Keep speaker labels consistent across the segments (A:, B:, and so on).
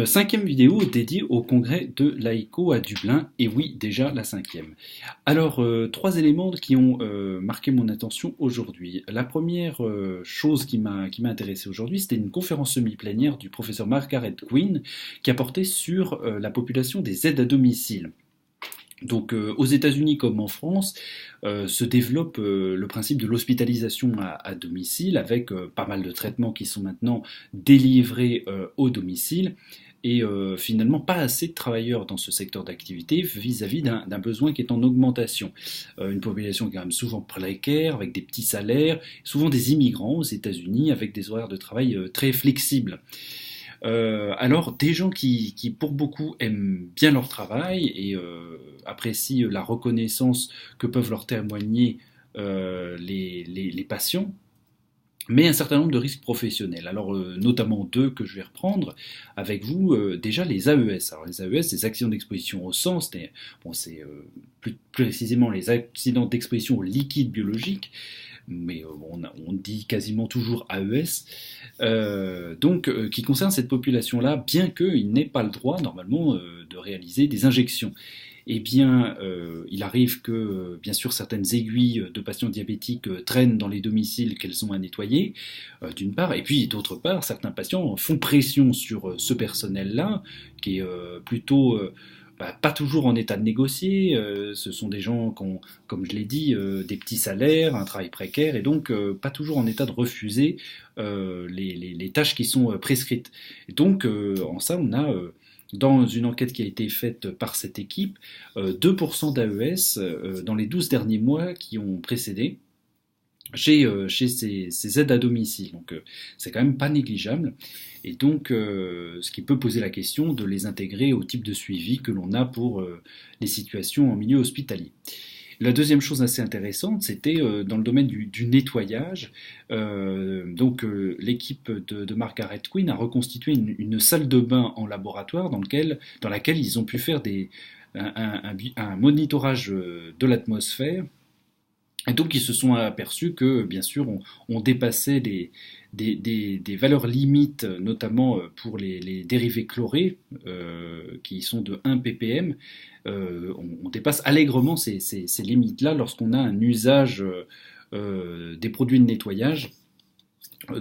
A: Cinquième vidéo dédiée au congrès de l'AICO à Dublin, et oui, déjà la cinquième. Alors, trois éléments qui ont marqué mon attention aujourd'hui. La première chose qui m'a intéressé aujourd'hui, c'était une conférence semi-plénière du professeur Margaret Quinn qui a porté sur la population des aides à domicile. Donc, aux États-Unis comme en France, se développe le principe de l'hospitalisation à domicile, avec pas mal de traitements qui sont maintenant délivrés au domicile, et finalement pas assez de travailleurs dans ce secteur d'activité vis-à-vis d'un besoin qui est en augmentation. Une population qui est quand même souvent précaire, avec des petits salaires, souvent des immigrants aux États-Unis, avec des horaires de travail très flexibles. Alors, des gens qui, pour beaucoup, aiment bien leur travail et apprécient la reconnaissance que peuvent leur témoigner les patients, mais un certain nombre de risques professionnels. Alors, notamment deux que je vais reprendre avec vous. Déjà, les AES. Alors, les AES, les accidents d'exposition au sang, c'est plus précisément les accidents d'exposition au liquide biologique, mais on dit quasiment toujours AES, qui concerne cette population-là, bien qu'ils n'aient pas le droit, normalement, de réaliser des injections. Eh bien, il arrive que, bien sûr, certaines aiguilles de patients diabétiques traînent dans les domiciles qu'elles ont à nettoyer, d'une part, et puis d'autre part, certains patients font pression sur ce personnel-là, qui est plutôt pas toujours en état de négocier. Ce sont des gens qui ont, comme je l'ai dit, des petits salaires, un travail précaire, et donc pas toujours en état de refuser les tâches qui sont prescrites. Et donc, en ça, on a dans une enquête qui a été faite par cette équipe, 2% d'AES dans les 12 derniers mois qui ont précédé chez ces aides à domicile. Donc c'est quand même pas négligeable. Et donc ce qui peut poser la question de les intégrer au type de suivi que l'on a pour les situations en milieu hospitalier. La deuxième chose assez intéressante, c'était dans le domaine du nettoyage. L'équipe de Margaret Quinn a reconstitué une salle de bain en laboratoire dans laquelle ils ont pu faire un monitorage de l'atmosphère. Et donc ils se sont aperçus que, bien sûr, on dépassait des valeurs limites, notamment pour les dérivés chlorés, qui sont de 1 ppm. On dépasse allègrement ces limites-là lorsqu'on a un usage des produits de nettoyage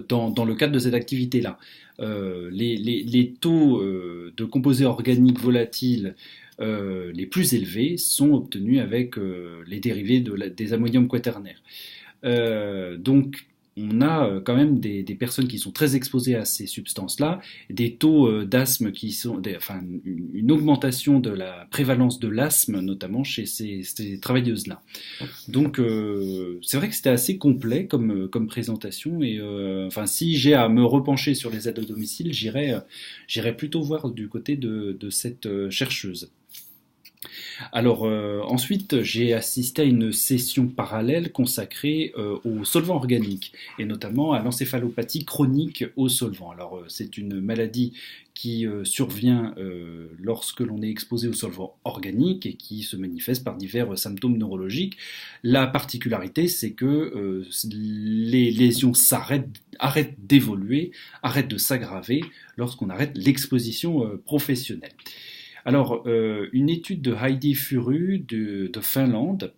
A: dans le cadre de cette activité-là. Les taux de composés organiques volatiles les plus élevés sont obtenus avec les dérivés des ammoniums quaternaires. Donc, on a quand même des personnes qui sont très exposées à ces substances-là, des taux d'asthme une augmentation de la prévalence de l'asthme, notamment chez ces travailleuses-là. Donc, c'est vrai que c'était assez complet comme présentation, et si j'ai à me repencher sur les aides à domicile, j'irai plutôt voir du côté de cette chercheuse. Alors ensuite, j'ai assisté à une session parallèle consacrée aux solvants organiques, et notamment à l'encéphalopathie chronique aux solvants. Alors c'est une maladie qui survient lorsque l'on est exposé aux solvants organiques et qui se manifeste par divers symptômes neurologiques. La particularité, c'est que les lésions arrêtent d'évoluer, arrêtent de s'aggraver lorsqu'on arrête l'exposition professionnelle. Alors, une étude de Heidi Furu de Finlande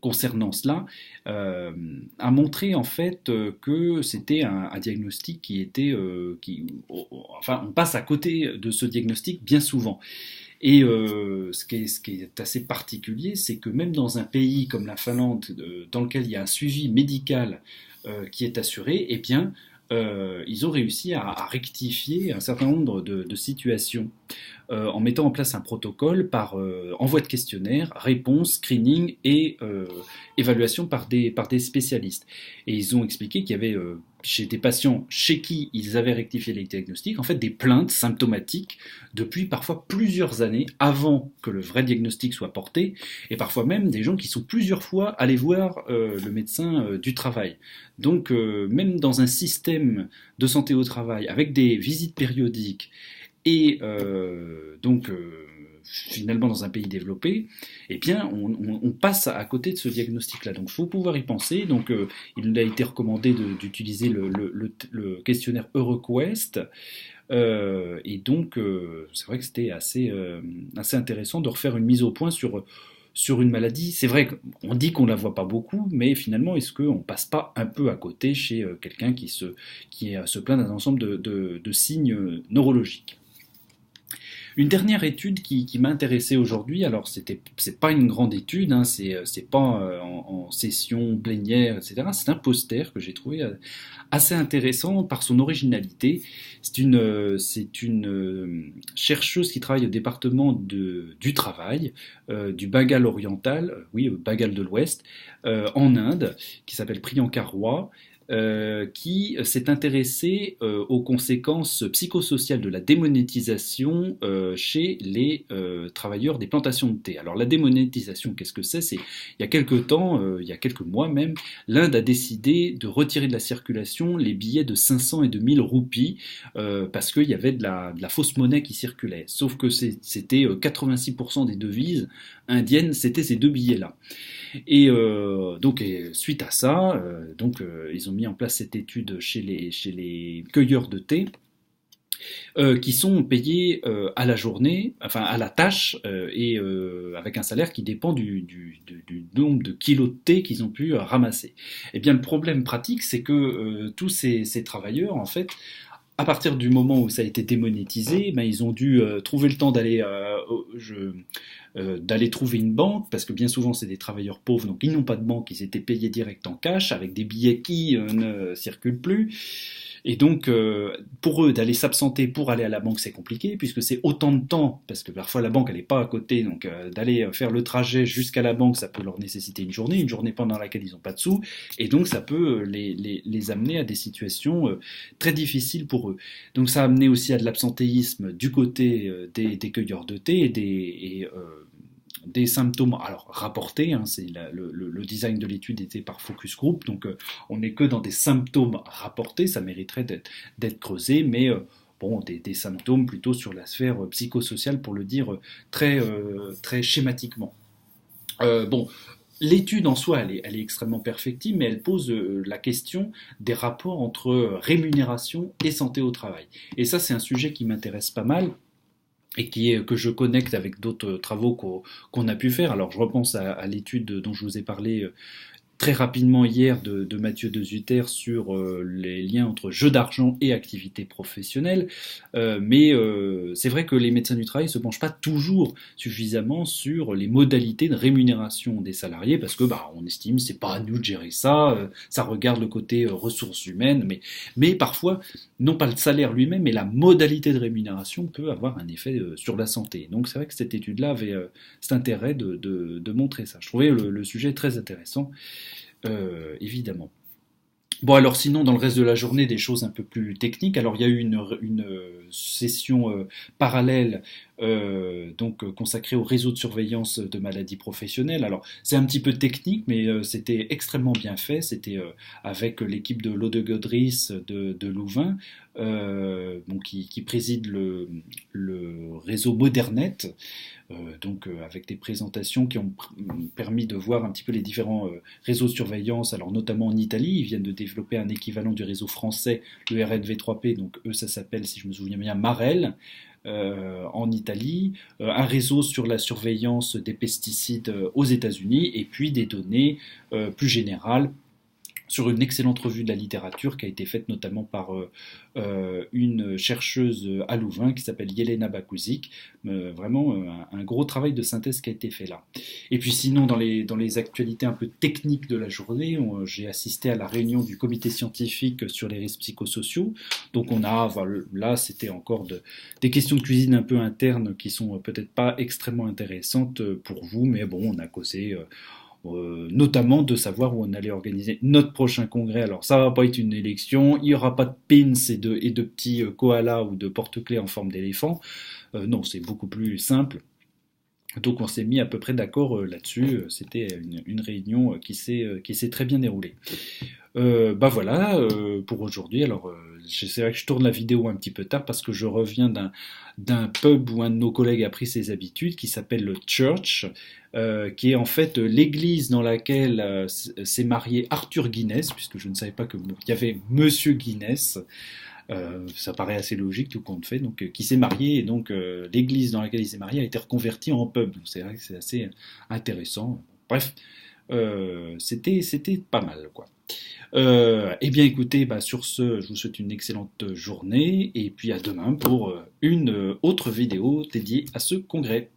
A: concernant cela a montré en fait que c'était un diagnostic qui était, on passe à côté de ce diagnostic bien souvent. Et ce qui est assez particulier, c'est que même dans un pays comme la Finlande, dans lequel il y a un suivi médical qui est assuré, eh bien, ils ont réussi à rectifier un certain nombre de situations en mettant en place un protocole par envoi de questionnaires, réponse, screening et évaluation par des spécialistes. Et ils ont expliqué qu'il y avait chez des patients chez qui ils avaient rectifié les diagnostics, en fait des plaintes symptomatiques depuis parfois plusieurs années avant que le vrai diagnostic soit porté, et parfois même des gens qui sont plusieurs fois allés voir le médecin du travail. Donc même dans un système de santé au travail avec des visites périodiques et finalement dans un pays développé, eh bien on passe à côté de ce diagnostic-là. Donc il faut pouvoir y penser. Donc il a été recommandé d'utiliser le questionnaire EuroQuest Et donc, c'est vrai que c'était assez intéressant de refaire une mise au point sur une maladie. C'est vrai qu'on dit qu'on la voit pas beaucoup, mais finalement, est-ce qu'on passe pas un peu à côté chez quelqu'un qui se plaint d'un ensemble de signes neurologiques? Une dernière étude qui m'a intéressé aujourd'hui, alors c'est pas une grande étude, hein, c'est pas en session plénière, etc. C'est un poster que j'ai trouvé assez intéressant par son originalité. C'est une chercheuse qui travaille au département du travail du Bengale oriental, oui, Bengale de l'Ouest, en Inde, qui s'appelle Priyanka Roy, qui s'est intéressé aux conséquences psychosociales de la démonétisation chez les travailleurs des plantations de thé. Alors la démonétisation, qu'est-ce que c'est il y a quelques temps, il y a quelques mois même, l'Inde a décidé de retirer de la circulation les billets de 500 et de 1000 roupies parce qu'il y avait de la fausse monnaie qui circulait. Sauf que c'était 86% des devises indiennes, c'était ces deux billets-là. Et donc, suite à ça, ils ont mis en place cette étude chez les cueilleurs de thé, qui sont payés à la journée, enfin à la tâche, et avec un salaire qui dépend du nombre de kilos de thé qu'ils ont pu ramasser. Eh bien, le problème pratique, c'est que tous ces travailleurs, en fait, à partir du moment où ça a été démonétisé, ben, ils ont dû trouver le temps d'aller trouver une banque, parce que bien souvent c'est des travailleurs pauvres, donc ils n'ont pas de banque, ils étaient payés direct en cash, avec des billets qui ne circulent plus. Et donc, pour eux, d'aller s'absenter pour aller à la banque, c'est compliqué, puisque c'est autant de temps, parce que parfois la banque, elle n'est pas à côté, donc d'aller faire le trajet jusqu'à la banque, ça peut leur nécessiter une journée pendant laquelle ils n'ont pas de sous, et donc ça peut les amener à des situations très difficiles pour eux. Donc ça a amené aussi à de l'absentéisme du côté des cueilleurs de thé des symptômes, alors rapportés, hein, le design de l'étude était par focus group, donc on n'est que dans des symptômes rapportés, ça mériterait d'être creusé, mais bon, des symptômes plutôt sur la sphère psychosociale, pour le dire très schématiquement. Bon, l'étude en soi, elle est extrêmement perfectible, mais elle pose la question des rapports entre rémunération et santé au travail. Et ça, c'est un sujet qui m'intéresse pas mal, et que je connecte avec d'autres travaux qu'on a pu faire. Alors je repense à l'étude dont je vous ai parlé très rapidement hier de Mathieu De Zutter sur les liens entre jeu d'argent et activité professionnelle. Mais c'est vrai que les médecins du travail ne se penchent pas toujours suffisamment sur les modalités de rémunération des salariés, parce que on estime c'est pas à nous de gérer ça, ça regarde le côté ressources humaines, mais parfois non pas le salaire lui-même, mais la modalité de rémunération peut avoir un effet sur la santé. Donc c'est vrai que cette étude-là avait cet intérêt de montrer ça. Je trouvais le sujet très intéressant. Évidemment. Bon, alors sinon, dans le reste de la journée, des choses un peu plus techniques. Alors, il y a eu une session parallèle consacrée au réseau de surveillance de maladies professionnelles. Alors, c'est un petit peu technique, mais c'était extrêmement bien fait. C'était avec l'équipe de l'Ode Godris de Louvain, qui préside le réseau Modernet. Avec des présentations qui ont permis de voir un petit peu les différents réseaux de surveillance, alors notamment en Italie, ils viennent de développer un équivalent du réseau français, le RNV3P, donc eux ça s'appelle, si je me souviens bien, Marel, en Italie, un réseau sur la surveillance des pesticides aux États-Unis, et puis des données plus générales sur une excellente revue de la littérature qui a été faite notamment par une chercheuse à Louvain qui s'appelle Jelena Bakuzic. Vraiment un gros travail de synthèse qui a été fait là. Et puis sinon, dans les actualités un peu techniques de la journée, j'ai assisté à la réunion du comité scientifique sur les risques psychosociaux. Donc là, c'était encore des questions de cuisine un peu internes qui sont peut-être pas extrêmement intéressantes pour vous, mais bon, on a causé notamment de savoir où on allait organiser notre prochain congrès. Alors ça va pas être une élection, il y aura pas de pins et de petits koalas ou de porte-clés en forme d'éléphant. Non, c'est beaucoup plus simple. Donc on s'est mis à peu près d'accord là-dessus. C'était une réunion qui s'est très bien déroulée. Voilà pour aujourd'hui. Alors c'est vrai que je tourne la vidéo un petit peu tard parce que je reviens d'un pub où un de nos collègues a pris ses habitudes, qui s'appelle le Church, qui est en fait l'église dans laquelle s'est marié Arthur Guinness, puisque je ne savais pas qu'il y avait Monsieur Guinness. Ça paraît assez logique tout compte fait. Donc, qui s'est marié et donc l'église dans laquelle il s'est marié a été reconvertie en pub. Donc, c'est vrai que c'est assez intéressant. Bref, c'était pas mal, quoi. Eh bien, écoutez, bah, sur ce, je vous souhaite une excellente journée et puis à demain pour une autre vidéo dédiée à ce congrès.